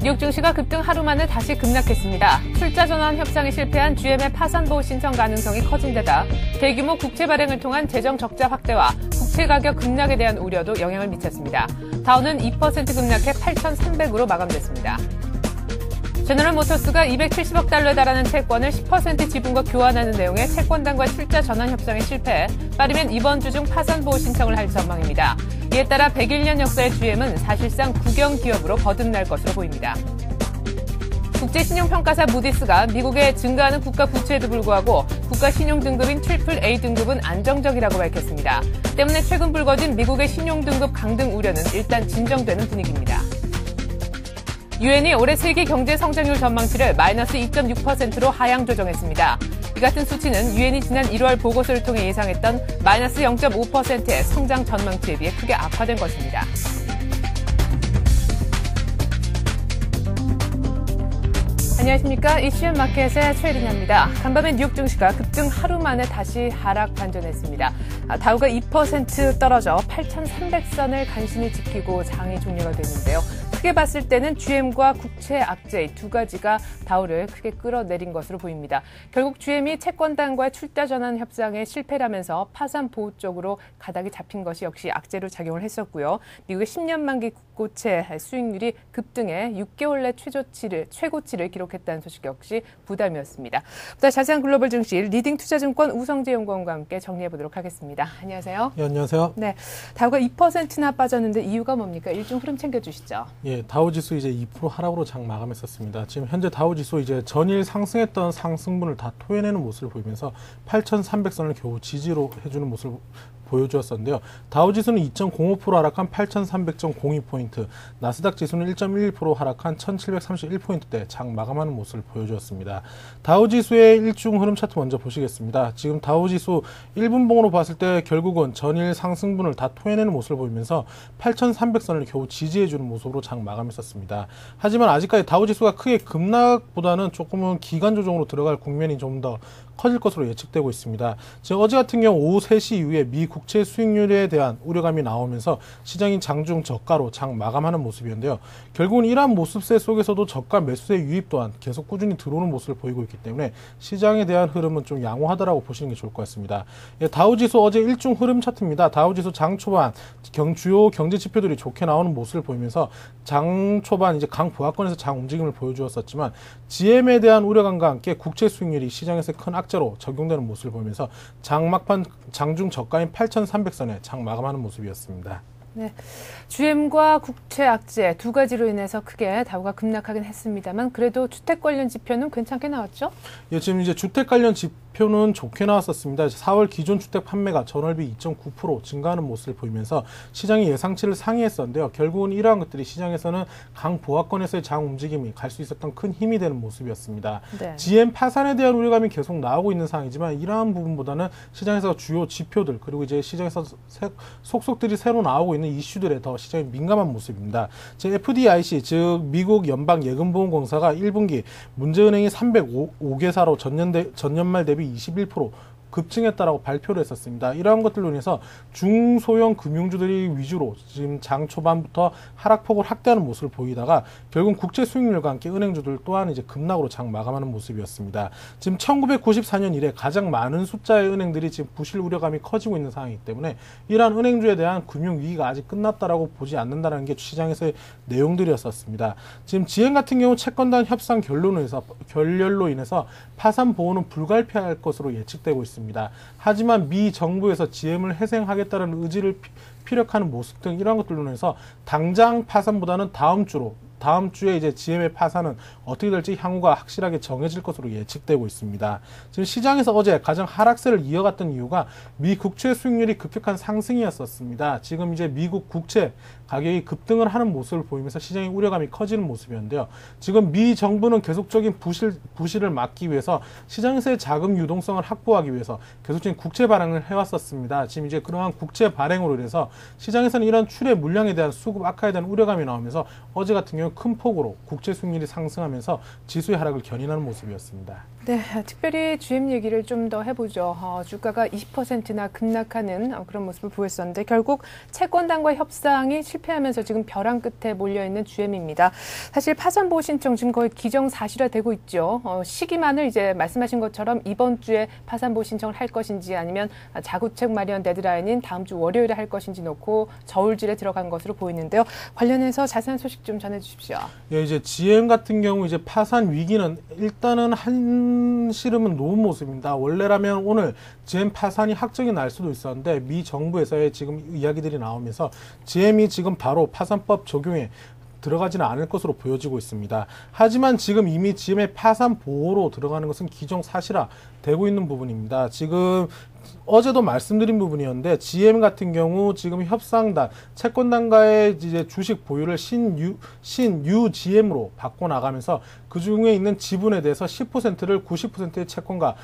뉴욕 증시가 급등 하루 만에 다시 급락했습니다. 출자 전환 협상에 실패한 GM의 파산 보호 신청 가능성이 커진 데다 대규모 국채 발행을 통한 재정 적자 확대와 국채 가격 급락에 대한 우려도 영향을 미쳤습니다. 다우는 2% 급락해 8,300으로 마감됐습니다. 제너럴 모터스가 270억 달러에 달하는 채권을 10% 지분과 교환하는 내용의 채권단과 출자 전환 협상에 실패해 빠르면 이번 주 중 파산 보호 신청을 할 전망입니다. 이에 따라 101년 역사의 GM은 사실상 국영 기업으로 거듭날 것으로 보입니다. 국제신용평가사 무디스가 미국의 증가하는 국가 부채에도 불구하고 국가 신용 등급인 AAA 등급은 안정적이라고 밝혔습니다. 때문에 최근 불거진 미국의 신용 등급 강등 우려는 일단 진정되는 분위기입니다. 유엔이 올해 세계 경제 성장률 전망치를 마이너스 2.6%로 하향 조정했습니다. 이 같은 수치는 유엔이 지난 1월 보고서를 통해 예상했던 마이너스 0.5%의 성장 전망치에 비해 크게 악화된 것입니다. 안녕하십니까. 이슈앤 마켓의 최혜린입니다. 간밤에 뉴욕 증시가 급등 하루 만에 다시 하락 반전했습니다. 다우가 2% 떨어져 8,300선을 간신히 지키고 장이 종료가 됐는데요. 크게 봤을 때는 GM과 국채 악재 두 가지가 다우를 크게 끌어내린 것으로 보입니다. 결국 GM이 채권단과의 출자 전환 협상에 실패를 하면서 파산 보호 쪽으로 가닥이 잡힌 것이 역시 악재로 작용을 했었고요. 미국의 10년 만기 국고채 수익률이 급등해 6개월 내 최고치를 기록했다는 소식 역시 부담이었습니다. 보다 자세한 글로벌 증시 리딩 투자증권 우성재 연구원과 함께 정리해 보도록 하겠습니다. 안녕하세요. 네, 안녕하세요. 네, 다우가 2%나 빠졌는데 이유가 뭡니까? 일중 흐름 챙겨주시죠. 예, 다우지수 이제 2% 하락으로 장 마감했었습니다. 지금 현재 다우지수 이제 전일 상승했던 상승분을 다 토해내는 모습을 보이면서 8,300선을 겨우 지지로 해주는 모습을 보여주었었는데요. 다우지수는 2.05% 하락한 8,300.02포인트, 나스닥 지수는 1.11% 하락한 1,731포인트대 장 마감하는 모습을 보여주었습니다. 다우지수의 일중 흐름 차트 먼저 보시겠습니다. 지금 다우지수 1분봉으로 봤을 때 결국은 전일 상승분을 다 토해내는 모습을 보이면서 8,300선을 겨우 지지해주는 모습으로 장 마감했었습니다. 하지만 아직까지 다우지수가 크게 급락보다는 조금은 기간 조정으로 들어갈 국면이 좀 더 커질 것으로 예측되고 있습니다. 지금 어제 같은 경우 오후 3시 이후에 미 국채 수익률에 대한 우려감이 나오면서 시장이 장중 저가로 장 마감하는 모습이었는데요. 결국은 이러한 모습세 속에서도 저가 매수세 유입 또한 계속 꾸준히 들어오는 모습을 보이고 있기 때문에 시장에 대한 흐름은 좀 양호하다라고 보시는 게 좋을 것 같습니다. 예, 다우지수 어제 일중 흐름 차트입니다. 다우지수 장 초반 주요 경제 지표들이 좋게 나오는 모습을 보이면서 장 초반 이제 강보합권에서 장 움직임을 보여주었었지만 GM에 대한 우려감과 함께 국채 수익률이 시장에서 큰 악재로 적용되는 모습을 보면서 장막판 장중 저가인 8,300선에 장 마감하는 모습이었습니다. 네, GM과 국채 악재 두 가지로 인해서 크게 다우가 급락하긴 했습니다만 그래도 주택 관련 지표는 괜찮게 나왔죠? 예, 지금 이제 주택 관련 지표는 좋게 나왔었습니다. 4월 기존 주택 판매가 전월비 2.9% 증가하는 모습을 보이면서 시장이 예상치를 상회했었는데요. 결국은 이러한 것들이 시장에서는 강보합권에서의 장 움직임이 갈 수 있었던 큰 힘이 되는 모습이었습니다. 네. GM 파산에 대한 우려감이 계속 나오고 있는 상황이지만 이러한 부분보다는 시장에서 주요 지표들 그리고 이제 시장에서 속속들이 새로 나오고 있는 이슈들에 더 시장이 민감한 모습입니다. FDIC 즉 미국 연방예금보험공사가 1분기 문제은행이 305개사로 전년말 대비 21% 급증했다라고 발표를 했었습니다. 이러한 것들로 인해서 중소형 금융주들이 위주로 지금 장 초반부터 하락폭을 확대하는 모습을 보이다가 결국 국채 수익률과 함께 은행주들 또한 이제 급락으로 장 마감하는 모습이었습니다. 지금 1994년 이래 가장 많은 숫자의 은행들이 지금 부실 우려감이 커지고 있는 상황이기 때문에 이러한 은행주에 대한 금융 위기가 아직 끝났다라고 보지 않는다는 게 시장에서의 내용들이었었습니다. 지금 GM 같은 경우 채권단 협상 결렬로 인해서 파산 보호는 불가피할 것으로 예측되고 있습니다. 하지만 미 정부에서 GM을 해생하겠다는 의지를 피력하는 모습 등 이런 것들로 인해서 당장 파산보다는 다음 주에 이제 GM의 파산은 어떻게 될지 향후가 확실하게 정해질 것으로 예측되고 있습니다. 지금 시장에서 어제 가장 하락세를 이어갔던 이유가 미 국채 수익률이 급격한 상승이었었습니다. 지금 이제 미국 국채 가격이 급등을 하는 모습을 보이면서 시장의 우려감이 커지는 모습이었는데요. 지금 미 정부는 계속적인 부실을 막기 위해서 시장에서의 자금 유동성을 확보하기 위해서 계속적인 국채 발행을 해왔었습니다. 지금 이제 그러한 국채 발행으로 인해서 시장에서는 이런 출의 물량에 대한 수급 악화에 대한 우려감이 나오면서 어제 같은 경우 큰 폭으로 국채 수익률이 상승하면서 지수의 하락을 견인하는 모습이었습니다. 네, 특별히 GM 얘기를 좀 더 해보죠. 주가가 20%나 급락하는 그런 모습을 보였었는데 결국 채권단과 협상이 실패하면서 지금 벼랑 끝에 몰려있는 GM입니다. 사실 파산보호 신청 지금 거의 기정사실화되고 있죠. 시기만을 이제 말씀하신 것처럼 이번 주에 파산보호 신청을 할 것인지 아니면 자구책 마련 데드라인인 다음 주 월요일에 할 것인지 놓고 저울질에 들어간 것으로 보이는데요. 관련해서 자세한 소식 좀 전해주십시오. 예, 이제 GM 같은 경우 이제 파산 위기는 일단은 한시름은 놓은 모습입니다. 원래라면 오늘 GM 파산이 확정이 날 수도 있었는데 미 정부에서의 지금 이야기들이 나오면서 GM이 지금 바로 파산법 적용에 들어가지는 않을 것으로 보여지고 있습니다. 하지만 지금 이미 GM의 파산 보호로 들어가는 것은 기정사실화 되고 있는 부분입니다. 지금 어제도 말씀드린 부분이었는데 GM 같은 경우 지금 협상단, 채권단과의 이제 주식 보유를 신UGM으로 바꿔 나가면서 그 중에 있는 지분에 대해서 10%를 90%의 채권과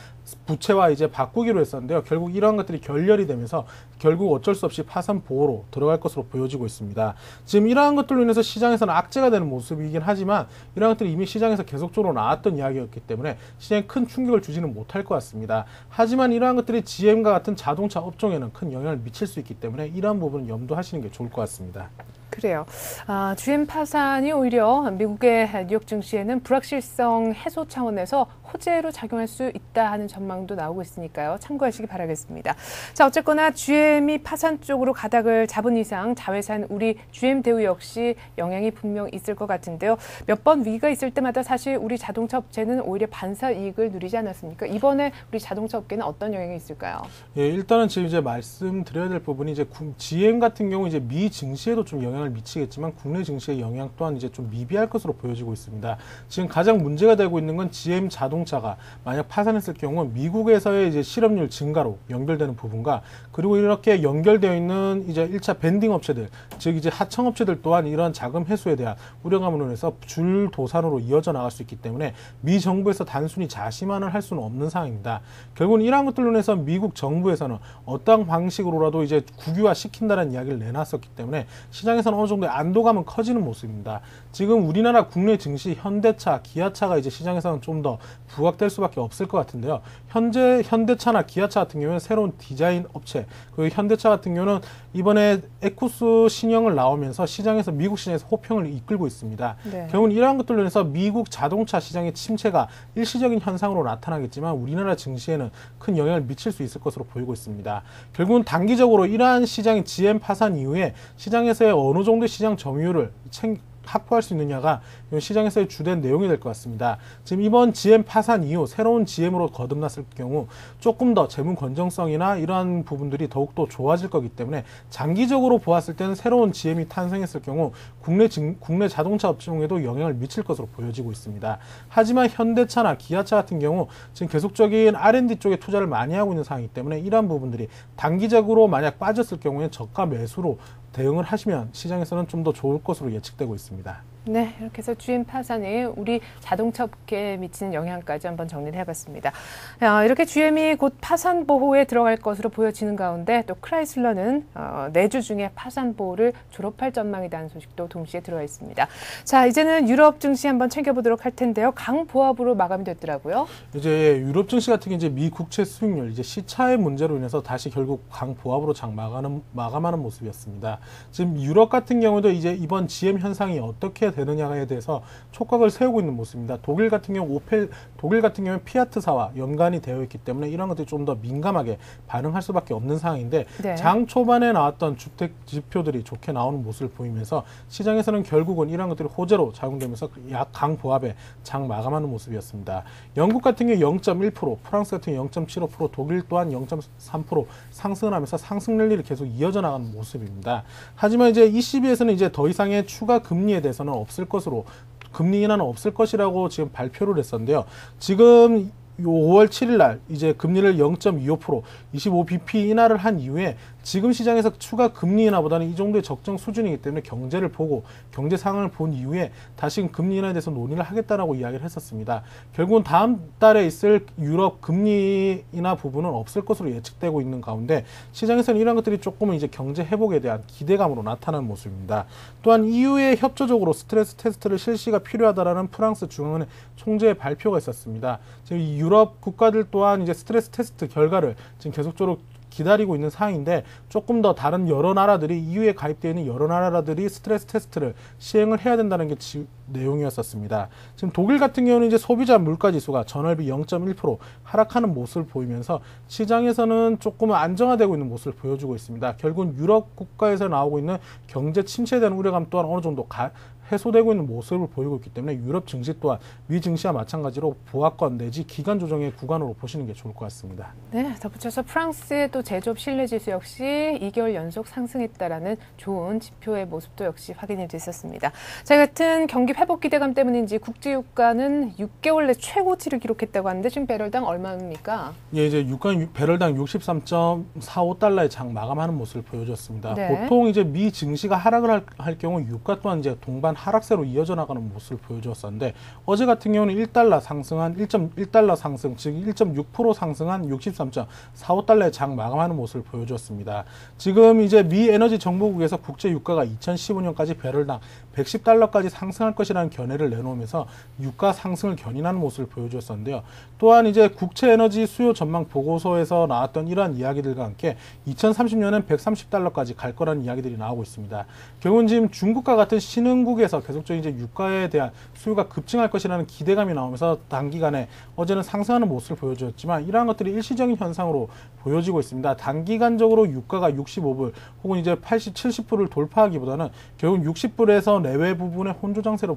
부채와 이제 바꾸기로 했었는데요. 결국 이러한 것들이 결렬이 되면서 결국 어쩔 수 없이 파산 보호로 들어갈 것으로 보여지고 있습니다. 지금 이러한 것들로 인해서 시장에서는 악재가 되는 모습이긴 하지만 이러한 것들이 이미 시장에서 계속적으로 나왔던 이야기였기 때문에 시장에 큰 충격을 주지는 못할 것 같습니다. 하지만 이러한 것들이 GM과 같은 자동차 업종에는 큰 영향을 미칠 수 있기 때문에 이러한 부분은 염두하시는 게 좋을 것 같습니다. 그래요. GM 파산이 오히려 미국의 뉴욕 증시에는 불확실성 해소 차원에서 호재로 작용할 수 있다 하는 전망도 나오고 있으니까요. 참고하시기 바라겠습니다. 자, 어쨌거나 GM이 파산 쪽으로 가닥을 잡은 이상 자회사인 우리 GM 대우 역시 영향이 분명 있을 것 같은데요. 몇 번 위기가 있을 때마다 사실 우리 자동차 업체는 오히려 반사 이익을 누리지 않았습니까? 이번에 우리 자동차 업계는 어떤 영향이 있을까요? 예, 일단은 지금 이제 말씀드려야 될 부분이 이제 GM 같은 경우 이제 미 증시에도 좀 영향을 미치겠지만 국내 증시의 영향 또한 이제 좀 미비할 것으로 보여지고 있습니다. 지금 가장 문제가 되고 있는 건 GM 자동차가 만약 파산했을 경우 미국에서의 이제 실업률 증가로 연결되는 부분과 그리고 이렇게 연결되어 있는 이제 1차 밴딩 업체들, 즉 이제 하청 업체들 또한 이런 자금 회수에 대한 우려감으로 인해서 줄 도산으로 이어져 나갈 수 있기 때문에 미 정부에서 단순히 자시만을 할 수는 없는 상황입니다. 결국은 이러한 것들로 인해서 미국 정부에서는 어떠한 방식으로라도 이제 국유화 시킨다는 이야기를 내놨었기 때문에 시장에서는 어느 정도의 안도감은 커지는 모습입니다. 지금 우리나라 국내 증시 현대차, 기아차가 이제 시장에서는 좀 더 부각될 수밖에 없을 것 같은데요. 현재 현대차나 기아차 같은 경우는 새로운 디자인 업체, 그리고 현대차 같은 경우는 이번에 에쿠스 신형을 나오면서 시장에서 미국 시장에서 호평을 이끌고 있습니다. 네. 결국은 이러한 것들로 인해서 미국 자동차 시장의 침체가 일시적인 현상으로 나타나겠지만 우리나라 증시에는 큰 영향을 미칠 수 있을 것으로 보이고 있습니다. 결국은 단기적으로 이러한 시장의 GM 파산 이후에 시장에서의 어느 정도의 시장 점유율을 확보할 수 있느냐가 시장에서의 주된 내용이 될 것 같습니다. 지금 이번 GM 파산 이후 새로운 GM으로 거듭났을 경우 조금 더 재무 건전성이나 이러한 부분들이 더욱더 좋아질 거기 때문에 장기적으로 보았을 때는 새로운 GM이 탄생했을 경우 국내 자동차 업종에도 영향을 미칠 것으로 보여지고 있습니다. 하지만 현대차나 기아차 같은 경우 지금 계속적인 R&D 쪽에 투자를 많이 하고 있는 상황이기 때문에 이러한 부분들이 단기적으로 만약 빠졌을 경우에 저가 매수로 대응을 하시면 시장에서는 좀 더 좋을 것으로 예측되고 있습니다. 네, 이렇게 해서 GM 파산이 우리 자동차 업계에 미치는 영향까지 한번 정리를 해봤습니다. 이렇게 GM이 곧 파산 보호에 들어갈 것으로 보여지는 가운데 또 크라이슬러는 내주 중에 파산 보호를 졸업할 전망이라는 소식도 동시에 들어와 있습니다. 자, 이제는 유럽 증시 한번 챙겨보도록 할 텐데요. 강보합으로 마감이 됐더라고요. 이제 유럽 증시 같은 게 이제 미 국채 수익률, 이제 시차의 문제로 인해서 다시 결국 강보합으로 마감하는 모습이었습니다. 지금 유럽 같은 경우도 이제 이번 GM 현상이 어떻게 되느냐에 대해서 촉각을 세우고 있는 모습입니다. 독일 같은 경우 피아트사와 연관이 되어 있기 때문에 이런 것들이 좀 더 민감하게 반응할 수밖에 없는 상황인데 네. 장 초반에 나왔던 주택 지표들이 좋게 나오는 모습을 보이면서 시장에서는 결국은 이런 것들이 호재로 작용되면서 약 강보합에 장 마감하는 모습이었습니다. 영국 같은 경우 0.1%, 프랑스 같은 경우 0.75%, 독일 또한 0.3% 상승을 하면서 상승 랠리를 계속 이어져 나가는 모습입니다. 하지만 이제 ECB에서는 이제 더 이상의 추가 금리에 대해서는 없을 것으로 금리 인하는 없을 것이라고 지금 발표를 했었는데요. 지금 5월 7일 날 이제 금리를 0.25% 25bp 인하를 한 이후에 지금 시장에서 추가 금리 인하보다는 이 정도의 적정 수준이기 때문에 경제를 보고 경제 상황을 본 이후에 다시 금리 인하에 대해서 논의를 하겠다라고 이야기를 했었습니다. 결국은 다음 달에 있을 유럽 금리 인하 부분은 없을 것으로 예측되고 있는 가운데 시장에서는 이런 것들이 조금은 이제 경제 회복에 대한 기대감으로 나타나는 모습입니다. 또한 EU에 협조적으로 스트레스 테스트를 실시가 필요하다라는 프랑스 중앙은행 총재의 발표가 있었습니다. 지금 유럽 국가들 또한 이제 스트레스 테스트 결과를 지금 계속적으로 기다리고 있는 상황인데 조금 더 다른 여러 나라들이 EU에 가입되어 있는 여러 나라들이 스트레스 테스트를 시행을 해야 된다는 게 내용이었었습니다. 지금 독일 같은 경우는 이제 소비자 물가 지수가 전월비 0.1% 하락하는 모습을 보이면서 시장에서는 조금 안정화되고 있는 모습을 보여주고 있습니다. 결국은 유럽 국가에서 나오고 있는 경제 침체에 대한 우려감 또한 어느 정도 해소되고 있는 모습을 보이고 있기 때문에 유럽 증시 또한 미 증시와 마찬가지로 보합권 내지 기간 조정의 구간으로 보시는 게 좋을 것 같습니다. 네, 덧붙여서 프랑스의 또 제조업 신뢰지수 역시 2개월 연속 상승했다라는 좋은 지표의 모습도 역시 확인이 됐었습니다. 자, 같은 경기 회복 기대감 때문인지 국제유가는 6개월 내 최고치를 기록했다고 하는데 지금 배럴당 얼마입니까? 예, 이제 유가 배럴당 63.45달러의 장 마감하는 모습을 보여줬습니다. 네. 보통 이제 미 증시가 하락을 할 경우 유가 또한 이제 동반 하락세로 이어져 나가는 모습을 보여주었었는데 어제 같은 경우는 1달러 상승한 1.1달러 상승, 즉 1.6% 상승한 63.45달러의 장 마감하는 모습을 보여주었습니다. 지금 이제 미 에너지 정보국에서 국제 유가가 2015년까지 배럴당 110달러까지 상승할 것이라는 견해를 내놓으면서 유가 상승을 견인하는 모습을 보여주었었는데요. 또한 이제 국채 에너지 수요 전망 보고서에서 나왔던 이러한 이야기들과 함께 2030년엔 130달러까지 갈 거라는 이야기들이 나오고 있습니다. 결국은 지금 중국과 같은 신흥국에서 계속적인 이제 유가에 대한 수요가 급증할 것이라는 기대감이 나오면서 단기간에 어제는 상승하는 모습을 보여주었지만 이러한 것들이 일시적인 현상으로 보여지고 있습니다. 단기간적으로 유가가 65불 혹은 이제 80, 70불을 돌파하기보다는 결국 60불에서 내외 부분의 혼조 장세로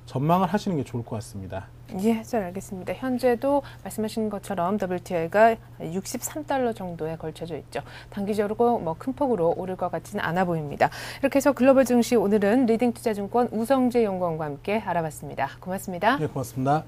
전망을 하시는 게 좋을 것 같습니다. 예, 잘 알겠습니다. 현재도 말씀하신 것처럼 WTI가 63달러 정도에 걸쳐져 있죠. 단기적으로 뭐 큰 폭으로 오를 것 같지는 않아 보입니다. 이렇게 해서 글로벌 증시 오늘은 리딩투자증권 우성재 연구원과 함께 알아봤습니다. 고맙습니다. 네, 고맙습니다.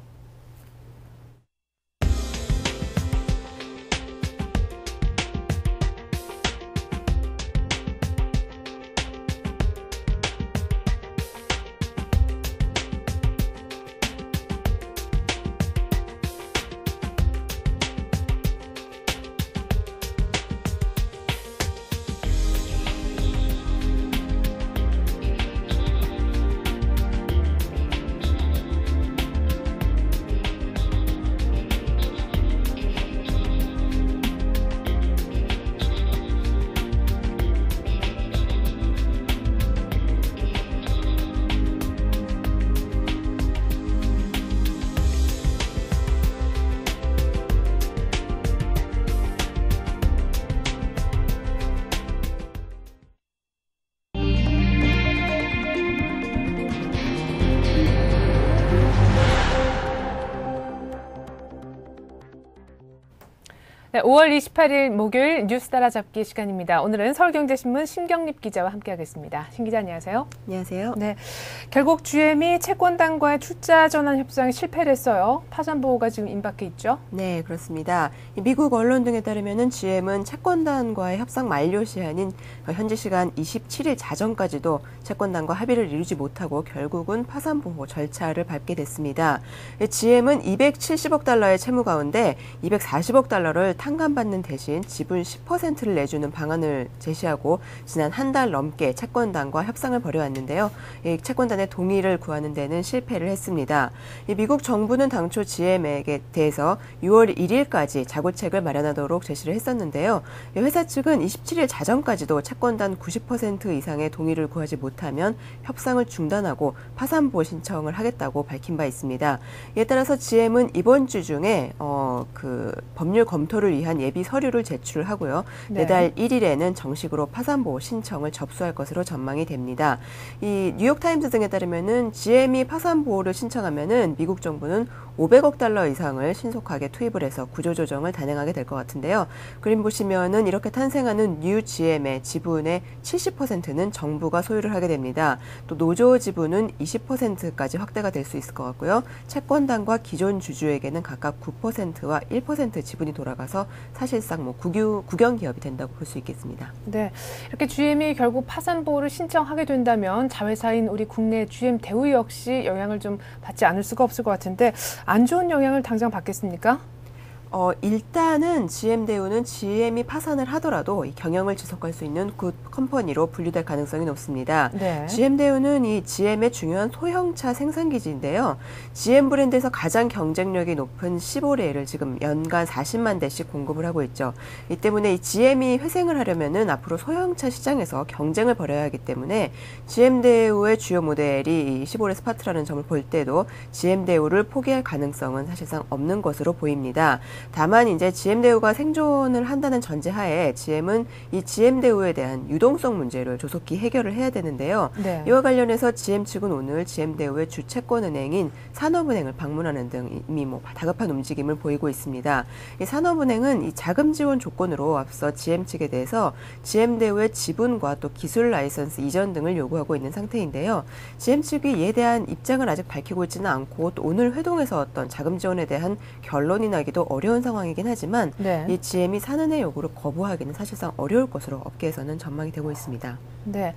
네, 5월 28일 목요일 뉴스 따라잡기 시간입니다. 오늘은 서울경제신문 신경립 기자와 함께하겠습니다. 신 기자 안녕하세요. 안녕하세요. 네, 결국 GM이 채권단과의 출자 전환 협상에 실패를 했어요. 파산 보호가 지금 임박해 있죠? 네, 그렇습니다. 미국 언론 등에 따르면은 GM은 채권단과의 협상 만료 시한인 현지 시간 27일 자정까지도 채권단과 합의를 이루지 못하고 결국은 파산 보호 절차를 밟게 됐습니다. GM은 270억 달러의 채무 가운데 240억 달러를 탕감받는 대신 지분 10%를 내주는 방안을 제시하고 지난 한 달 넘게 채권단과 협상을 벌여왔는데요. 이 채권단의 동의를 구하는 데는 실패를 했습니다. 미국 정부는 당초 GM에게 대해서 6월 1일까지 자구책을 마련하도록 제시를 했었는데요. 회사 측은 27일 자정까지도 채권단 90% 이상의 동의를 구하지 못하면 협상을 중단하고 파산보호 신청을 하겠다고 밝힌 바 있습니다. 이에 따라서 GM은 이번 주 중에 법률 검토를 위한 예비 서류를 제출하고요. 내달 1일에는 정식으로 파산보호 신청을 접수할 것으로 전망이 됩니다. 이 뉴욕타임스 등에 따르면은 GM이 파산보호를 신청하면은 미국 정부는 500억 달러 이상을 신속하게 투입을 해서 구조조정을 단행하게 될 것 같은데요. 그림 보시면은 이렇게 탄생하는 뉴 GM의 지분의 70%는 정부가 소유를 하게 됩니다. 또 노조 지분은 20%까지 확대가 될 수 있을 것 같고요. 채권단과 기존 주주에게는 각각 9%와 1% 지분이 돌아가서 그래서 사실상 뭐 국영 기업이 된다고 볼 수 있겠습니다. 네, 이렇게 GM이 결국 파산 보호를 신청하게 된다면 자회사인 우리 국내 GM 대우 역시 영향을 좀 받지 않을 수가 없을 것 같은데 안 좋은 영향을 당장 받겠습니까? 일단은 GM대우는 GM이 파산을 하더라도 이 경영을 지속할 수 있는 굿 컴퍼니로 분류될 가능성이 높습니다. 네. GM대우는 이 GM의 중요한 소형차 생산기지인데요. GM 브랜드에서 가장 경쟁력이 높은 15례를 지금 연간 40만 대씩 공급을 하고 있죠. 이 때문에 이 GM이 회생을 하려면은 앞으로 소형차 시장에서 경쟁을 벌여야 하기 때문에 GM대우의 주요 모델이 이 15례 스파트라는 점을 볼 때도 GM대우를 포기할 가능성은 사실상 없는 것으로 보입니다. 다만 이제 GM대우가 생존을 한다는 전제하에 GM은 이 GM대우에 대한 유동성 문제를 조속히 해결을 해야 되는데요. 네. 이와 관련해서 GM 측은 오늘 GM대우의 주채권은행인 산업은행을 방문하는 등 이미 뭐 다급한 움직임을 보이고 있습니다. 이 산업은행은 이 자금 지원 조건으로 앞서 GM 측에 대해서 GM대우의 지분과 또 기술 라이선스 이전 등을 요구하고 있는 상태인데요. GM 측이 이에 대한 입장을 아직 밝히고 있지는 않고 또 오늘 회동에서 어떤 자금 지원에 대한 결론이 나기도 어려운 상황이긴 하지만 네. 이 GM이 산은의 요구를 거부하기는 사실상 어려울 것으로 업계에서는 전망이 되고 있습니다. 네,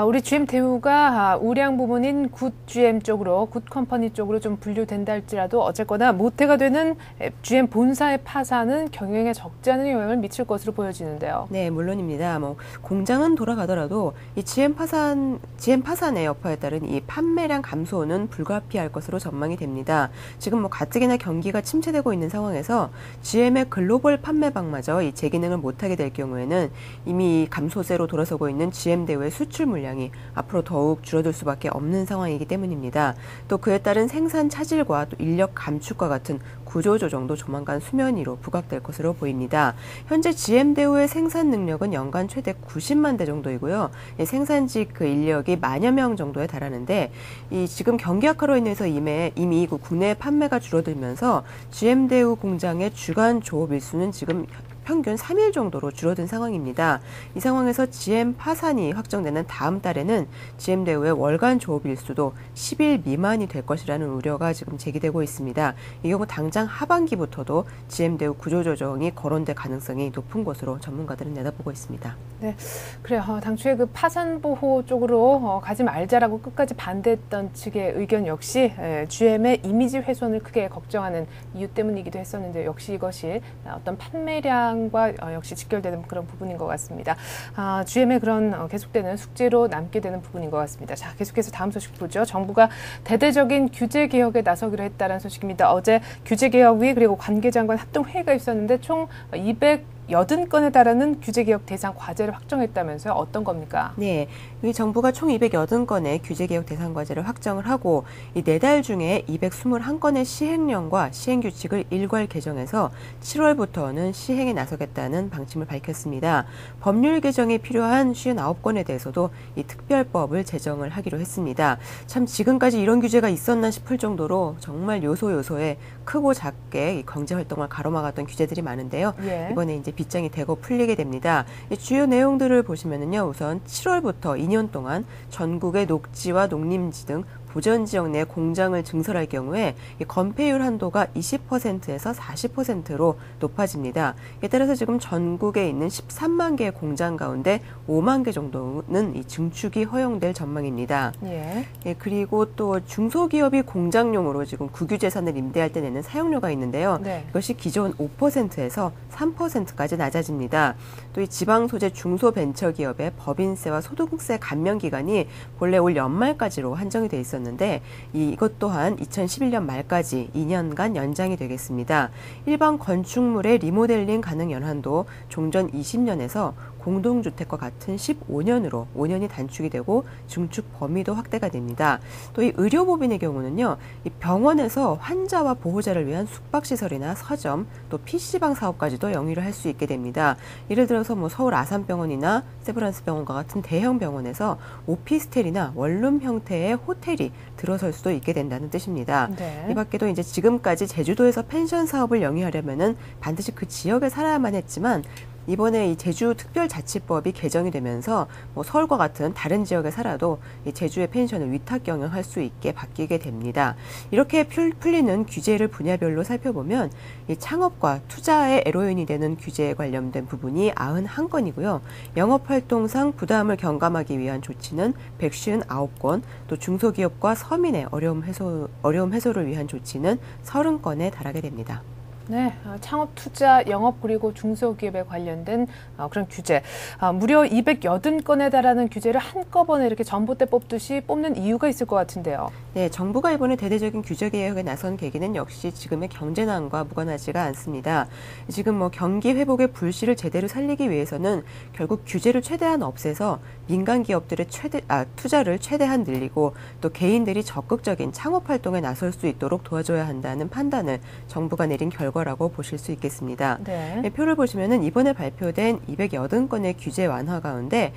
우리 GM 대우가 우량 부문인 굿 GM 쪽으로, 굿 컴퍼니 쪽으로 좀 분류된다 할지라도 어쨌거나 모태가 되는 GM 본사의 파산은 경영에 적지 않은 영향을 미칠 것으로 보여지는데요. 네, 물론입니다. 뭐 공장은 돌아가더라도 이 GM 파산의 여파에 따른 이 판매량 감소는 불가피할 것으로 전망이 됩니다. 지금 뭐 가뜩이나 경기가 침체되고 있는 상황에서 GM의 글로벌 판매방마저 이 재기능을 못하게 될 경우에는 이미 감소세로 돌아서고 있는 GM대우의 수출 물량이 앞으로 더욱 줄어들 수밖에 없는 상황이기 때문입니다. 또 그에 따른 생산 차질과 또 인력 감축과 같은 구조 조정도 조만간 수면 위로 부각될 것으로 보입니다. 현재 GM대우의 생산 능력은 연간 최대 90만 대 정도이고요. 생산직 그 인력이 10,000여 명 정도에 달하는데 이 지금 경기 악화로 인해서 이미 국내 판매가 줄어들면서 GM대우 공장의 주간 조업 일수는 지금 평균 3일 정도로 줄어든 상황입니다. 이 상황에서 GM 파산이 확정되는 다음 달에는 GM대우의 월간 조업 일수도 10일 미만이 될 것이라는 우려가 지금 제기되고 있습니다. 이 경우 당장 하반기부터도 GM대우 구조조정이 거론될 가능성이 높은 것으로 전문가들은 내다보고 있습니다. 네, 그래요. 당초에 그 파산 보호 쪽으로 가지 말자라고 끝까지 반대했던 측의 의견 역시 GM의 이미지 훼손을 크게 걱정하는 이유 때문이기도 했었는데 역시 이것이 어떤 판매량과 역시 직결되는 그런 부분인 것 같습니다. GM의 그런 계속되는 숙제로 남게 되는 부분인 것 같습니다. 자, 계속해서 다음 소식 보죠. 정부가 대대적인 규제 개혁에 나서기로 했다는 소식입니다. 어제 규제개혁위 그리고 관계장관 합동회의가 있었는데 총 280건에 달하는 규제개혁 대상 과제를 확정했다면서요. 어떤 겁니까? 네, 이 정부가 총 280건의 규제개혁 대상 과제를 확정을 하고 이 4달 중에 221건의 시행령과 시행규칙을 일괄 개정해서 7월부터는 시행에 나서겠다는 방침을 밝혔습니다. 법률 개정이 필요한 59건에 대해서도 이 특별법을 제정을 하기로 했습니다. 참 지금까지 이런 규제가 있었나 싶을 정도로 정말 요소요소에 크고 작게 이 경제활동을 가로막았던 규제들이 많은데요. 예. 이번에 이제 빗장이 대거 풀리게 됩니다. 이 주요 내용들을 보시면은요, 우선 7월부터 2년 동안 전국의 녹지와 농림지 등 보전지역 내 공장을 증설할 경우에 이 건폐율 한도가 20%에서 40%로 높아집니다. 이에 따라서 지금 전국에 있는 13만 개의 공장 가운데 5만 개 정도는 이 증축이 허용될 전망입니다. 예. 예, 그리고 또 중소기업이 공장용으로 지금 국유 재산을 임대할 때 내는 사용료가 있는데요. 네. 이것이 기존 5%에서 3%까지 낮아집니다. 또 이 지방 소재 중소벤처기업의 법인세와 소득세 감면 기간이 본래 올 연말까지로 한정이 돼 있었는데 이것 또한 2011년 말까지 2년간 연장이 되겠습니다. 일반 건축물의 리모델링 가능 연한도 종전 20년에서 공동주택과 같은 15년으로 5년이 단축이 되고 증축 범위도 확대가 됩니다. 또 이 의료법인의 경우는요, 이 병원에서 환자와 보호자를 위한 숙박시설이나 서점, 또 PC방 사업까지도 영위를 할 수 있게 됩니다. 예를 들어서 뭐 서울 아산병원이나 세브란스병원과 같은 대형 병원에서 오피스텔이나 원룸 형태의 호텔이 들어설 수도 있게 된다는 뜻입니다. 네. 이 밖에도 이제 지금까지 제주도에서 펜션 사업을 영위하려면은 반드시 그 지역에 살아야만 했지만 이번에 이 제주특별자치법이 개정이 되면서 뭐 서울과 같은 다른 지역에 살아도 이 제주의 펜션을 위탁 경영할 수 있게 바뀌게 됩니다. 이렇게 풀리는 규제를 분야별로 살펴보면 이 창업과 투자에 애로인이 되는 규제에 관련된 부분이 91건이고요. 영업활동상 부담을 경감하기 위한 조치는 159건, 또 중소기업과 서민의 어려움 해소를 위한 조치는 30건에 달하게 됩니다. 네, 창업, 투자, 영업 그리고 중소기업에 관련된 그런 규제. 무려 280건에 달하는 규제를 한꺼번에 이렇게 전봇대 뽑듯이 뽑는 이유가 있을 것 같은데요. 네, 정부가 이번에 대대적인 규제 개혁에 나선 계기는 역시 지금의 경제난과 무관하지가 않습니다. 지금 뭐 경기 회복의 불씨를 제대로 살리기 위해서는 결국 규제를 최대한 없애서 민간 기업들의 투자를 최대한 늘리고 또 개인들이 적극적인 창업 활동에 나설 수 있도록 도와줘야 한다는 판단을 정부가 내린 결과라고 보실 수 있겠습니다. 네. 표를 보시면은 이번에 발표된 280건의 규제 완화 가운데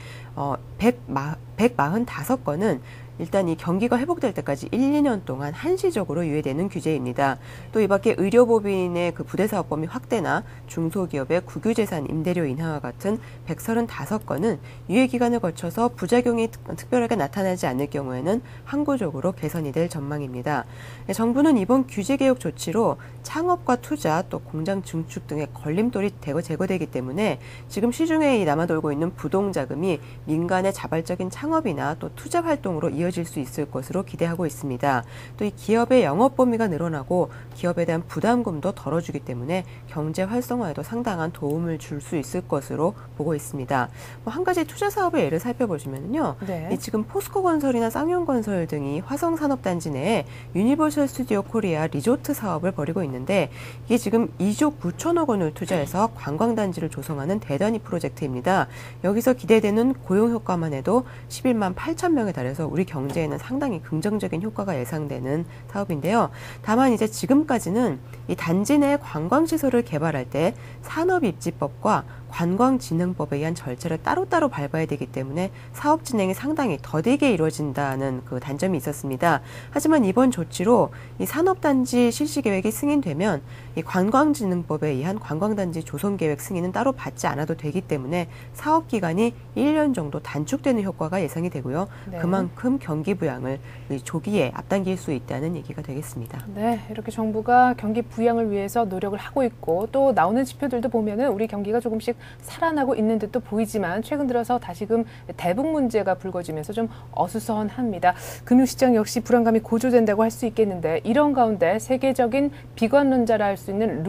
145건은 일단 이 경기가 회복될 때까지 1, 2년 동안 한시적으로 유예되는 규제입니다. 또 이 밖에 의료법인의 그 부대사업 범위 확대나 중소기업의 국유재산 임대료 인하와 같은 135건은 유예 기간을 거쳐서 부작용이 특별하게 나타나지 않을 경우에는 항구적으로 개선이 될 전망입니다. 정부는 이번 규제 개혁 조치로 창업과 투자 또 공장 증축 등의 걸림돌이 제거되기 때문에 지금 시중에 남아돌고 있는 부동자금이 민간의 자발적인 창업이나 또 투자 활동으로 이어질 수 있을 것으로 기대하고 있습니다. 또 이 기업의 영업 범위가 늘어나고 기업에 대한 부담금도 덜어주기 때문에 경제 활성화에도 상당한 도움을 줄 수 있을 것으로 보고 있습니다. 한 가지 투자 사업의 예를 살펴보시면요, 네. 지금 포스코건설이나 쌍용건설 등이 화성산업단지 내에 유니버설 스튜디오 코리아 리조트 사업을 벌이고 있는데 이게 지금 2조 9천억 원을 투자해서 관광단지를 조성하는 대단히 프로젝트입니다. 여기서 기대되는 고용 효과만 해도 11만 8천 명에 달해서 우리 경제에는 상당히 긍정적인 효과가 예상되는 사업인데요. 다만 이제 지금까지는 이 단지 내 관광시설을 개발할 때 산업입지법과 관광진흥법에 의한 절차를 따로따로 밟아야 되기 때문에 사업 진행이 상당히 더디게 이루어진다는 그 단점이 있었습니다. 하지만 이번 조치로 이 산업단지 실시 계획이 승인되면 이 관광진흥법에 의한 관광단지 조성계획 승인은 따로 받지 않아도 되기 때문에 사업 기간이 1년 정도 단축되는 효과가 예상이 되고요. 네. 그만큼 경기 부양을 조기에 앞당길 수 있다는 얘기가 되겠습니다. 네, 이렇게 정부가 경기 부양을 위해서 노력을 하고 있고 또 나오는 지표들도 보면은 우리 경기가 조금씩 살아나고 있는 듯도 보이지만 최근 들어서 다시금 대북 문제가 불거지면서 좀 어수선합니다. 금융시장 역시 불안감이 고조된다고 할 수 있겠는데 이런 가운데 세계적인 비관론자라 할 수 있는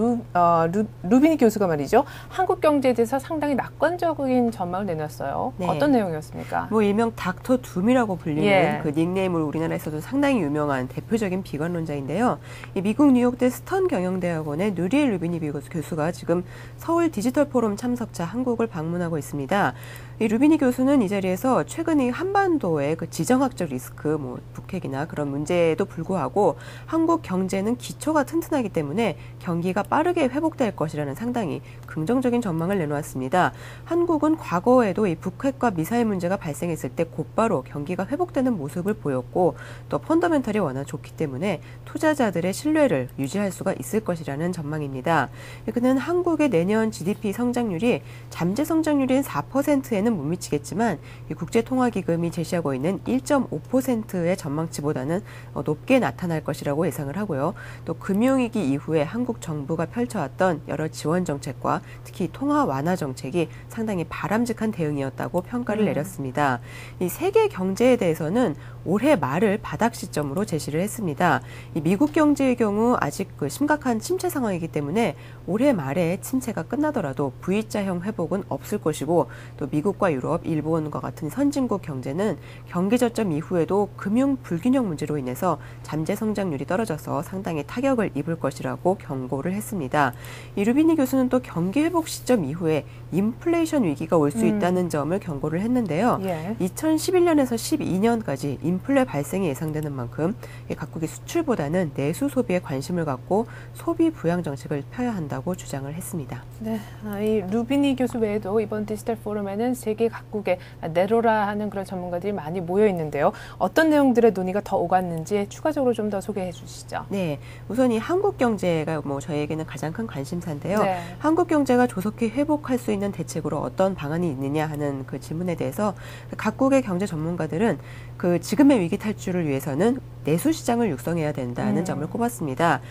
루비니 교수가 말이죠. 한국 경제에 대해서 상당히 낙관적인 전망을 내놨어요. 네. 어떤 내용이었습니까? 뭐 일명 닥터 둠이라고 불리는 예. 그 닉네임으로 우리나라에서도 상당히 유명한 대표적인 비관론자인데요. 이 미국 뉴욕대 스턴 경영대학원의 누리엘 루비니 교수가 지금 서울 디지털 포럼 참석차 한국을 방문하고 있습니다. 이 루비니 교수는 이 자리에서 최근 이 한반도의 그 지정학적 리스크, 뭐 북핵이나 그런 문제에도 불구하고 한국 경제는 기초가 튼튼하기 때문에 경기가 빠르게 회복될 것이라는 상당히 긍정적인 전망을 내놓았습니다. 한국은 과거에도 이 북핵과 미사일 문제가 발생했을 때 곧바로 경기가 회복되는 모습을 보였고 또 펀더멘털이 워낙 좋기 때문에 투자자들의 신뢰를 유지할 수가 있을 것이라는 전망입니다. 그는 한국의 내년 GDP 성장률이 잠재 성장률인 4%에는 못 미치겠지만 국제통화기금이 제시하고 있는 1.5%의 전망치보다는 높게 나타날 것이라고 예상을 하고요. 또 금융위기 이후에 한국 정부가 펼쳐왔던 여러 지원 정책과 특히 통화 완화 정책이 상당히 바람직한 대응이었다고 평가를 내렸습니다. 이 세계 경제에 대해서는 올해 말을 바닥 시점으로 제시를 했습니다. 이 미국 경제의 경우 아직 그 심각한 침체 상황이기 때문에 올해 말에 침체가 끝나더라도 V자형 회복은 없을 것이고 또 미국과 유럽, 일본과 같은 선진국 경제는 경기 저점 이후에도 금융 불균형 문제로 인해서 잠재 성장률이 떨어져서 상당히 타격을 입을 것이라고 경고를 했습니다. 이 루비니 교수는 또 경기 회복 시점 이후에 인플레이션 위기가 올 수 있다는 점을 경고를 했는데요. 예. 2011년에서 12년까지 인플레 발생이 예상되는 만큼 각국이 수출보다는 내수 소비에 관심을 갖고 소비 부양 정책을 펴야 한다고 주장을 했습니다. 네, 이 루비니 교수 외에도 이번 디지털 포럼에는 세계 각국에 내로라 하는 그런 전문가들이 많이 모여 있는데요. 어떤 내용들의 논의가 더 오갔는지 추가적으로 좀 더 소개해 주시죠. 네, 우선 이 한국 경제가 저희에게는 가장 큰 관심사인데요. 네. 한국 경제가 조속히 회복할 수 있는 대책으로 어떤 방안이 있느냐 하는 그 질문에 대해서 각국의 경제 전문가들은 그 지금의 위기 탈출을 위해서는 내수 시장을 육성해야 된다는 점을 꼽았습니다.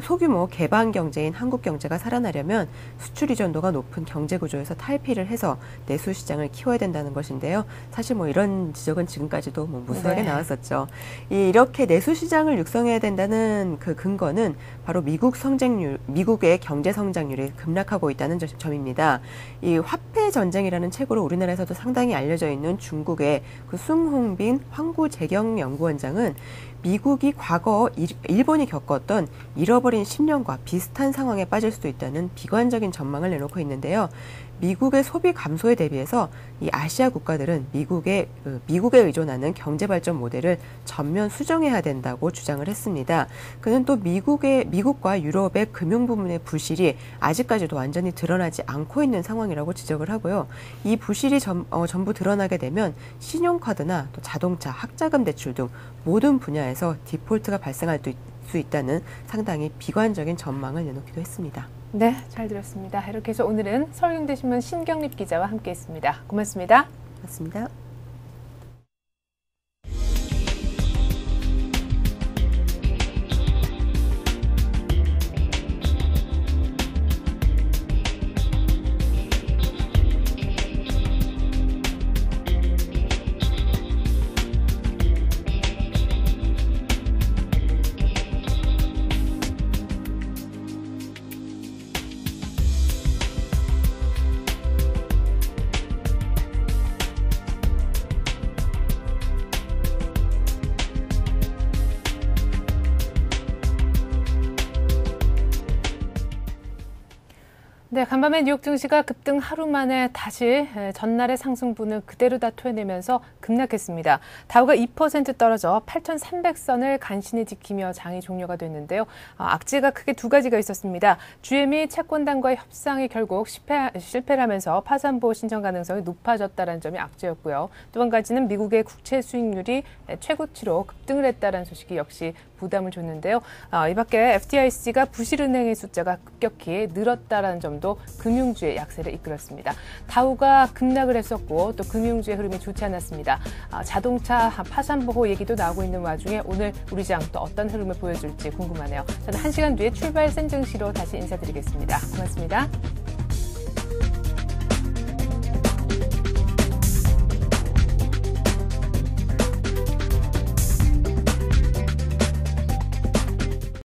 소규모 개방 경제인 한국 경제가 살아나려면 수출 의존도가 높은 경제 구조에서 탈피를 해서 내수 시장을 키워야 된다는 것인데요. 사실 이런 지적은 지금까지도 무수하게 나왔었죠. 이렇게 내수 시장을 육성해야 된다는 그 근거는 바로 미국의 경제 성장률이 급락하고 있다는 점입니다. 이 화폐 전쟁이라는 책으로 우리나라에서도 상당히 알려져 있는 중국의 그 숭홍빈 황구재경연구원장은 미국이 과거 일본이 겪었던 잃어버린 10년과 비슷한 상황에 빠질 수도 있다는 비관적인 전망을 내놓고 있는데요. 미국의 소비 감소에 대비해서 이 아시아 국가들은 미국에 의존하는 경제 발전 모델을 전면 수정해야 된다고 주장을 했습니다. 그는 또 미국과 유럽의 금융 부문의 부실이 아직까지도 완전히 드러나지 않고 있는 상황이라고 지적을 하고요. 이 부실이 전부 드러나게 되면 신용카드나 또 자동차, 학자금 대출 등 모든 분야에서 디폴트가 발생할 수 있다는 상당히 비관적인 전망을 내놓기도 했습니다. 네, 잘 들었습니다. 이렇게 해서 오늘은 서울경제신문 신경립 기자와 함께했습니다. 고맙습니다. 고맙습니다. 네, 간밤에 뉴욕 증시가 급등 하루 만에 다시 전날의 상승분을 그대로 다 토해내면서 급락했습니다. 다우가 2% 떨어져 8,300선을 간신히 지키며 장이 종료가 됐는데요. 악재가 크게 두 가지가 있었습니다. GM이 채권단과의 협상이 결국 실패를 하면서 파산보호 신청 가능성이 높아졌다는 점이 악재였고요. 또 한 가지는 미국의 국채 수익률이 최고치로 급등을 했다는 소식이 역시 부담을 줬는데요. 이 밖에 FDIC가 부실은행의 숫자가 급격히 늘었다는 점도 금융주의 약세를 이끌었습니다. 다우가 급락을 했었고 또 금융주의 흐름이 좋지 않았습니다. 자동차 파산보호 얘기도 나오고 있는 와중에 오늘 우리 장 또 어떤 흐름을 보여줄지 궁금하네요. 저는 1시간 뒤에 출발 센 증시로 다시 인사드리겠습니다. 고맙습니다.